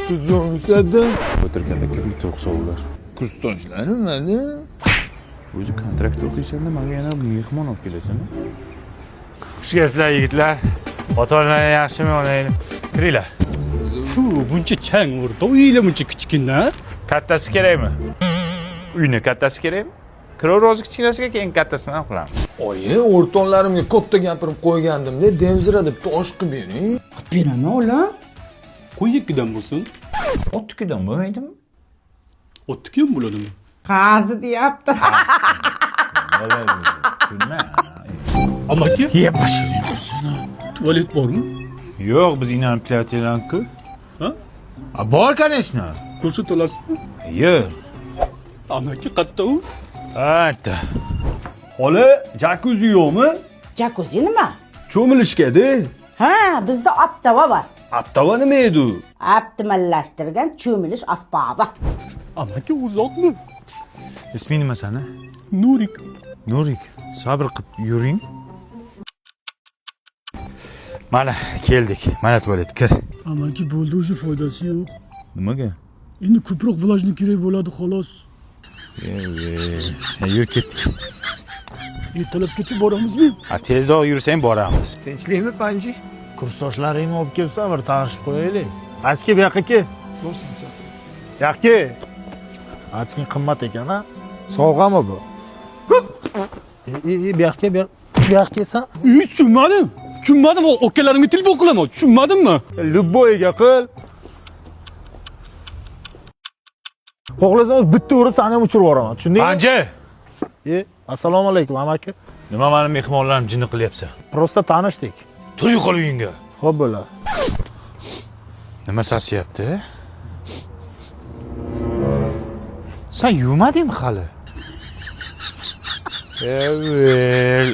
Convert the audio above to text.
Kuzumsada. O'tirganda kim to'qsovlar? Kursdoshlarim mana. O'zi kontrakt o'qiysan-da, menga yana mehmon olib kelasan. Xush kelibsizlar yigitlar. Ota-onalar yaxshimi, onanglar? Kiringlar. Fu, buncha chang urdi. Uylar buncha kichkina. Kattasi kerakmi? Uyni kattasi kerakmi? Kirov rozi kichkinasiga keyin kattasini ham qilamiz. Oyi, o'rtoqlarimga katta gapirib qo'ygandim-da, devzira deb tosh qilib bering. Beraman o'g'lim. Qo'y ikkidan bo'lsin. Ottikidan bo'lmaydimi? O'tniki ham bo'ladimi? Qazi deyapti. Amaki, Yeb bashing. tualet bormi? Yo'q, biz inanib kelayotganku. Ha? Bor, конечно. Ko'rsat olasizmi? Yo'q. Amaki qatta u? Hatta. Xola, jakuzi yo'qmi? Jacuzzi nima? Cho'milishga-da. Ha, bizda aptava bor. Aptava nima edi u? Optimallashtirgan cho'milish asbobi. Amaki uzoqmi? Isming nima sani? Nurik. Nurik, sabr qilib yuring. Mana keldik. Mana tualet kir. Amaki bo'ldi, o'sha foydasi yo'q. Nimaga? Endi ko'proq vlajnik kerak bo'ladi xolos. Yur ketdik. Ertalabgacha boramizmi? Tezroq yursang boramiz. Tinchlikmi, Panji? Kursdoshlaringni olib kelsa, bir tanishib qo'yaylik. Achki bu yoqqa kel. Yoqqa. Achking qimmat ekan-a? Sovg'ami bu? Bu yoqqa, bu yoqqa kelsa. Tushunmadim. Tushunmadim. Akalarimga telefon qilaman. Tushunmadimmi? Любойga qil. Xo'g'lasam bitta urib seni ham uchirib yuboraman. Tushundingmi? Anji. Assalomu alaykum, amaki. Nima meni mehmonlarim jinni qilyapsan? Prosta tanishdik. Tur yo'qol uyingga. Xo'p bo'ladi. Nima sasyapti? Sen yuvmadingmi hali? Evel,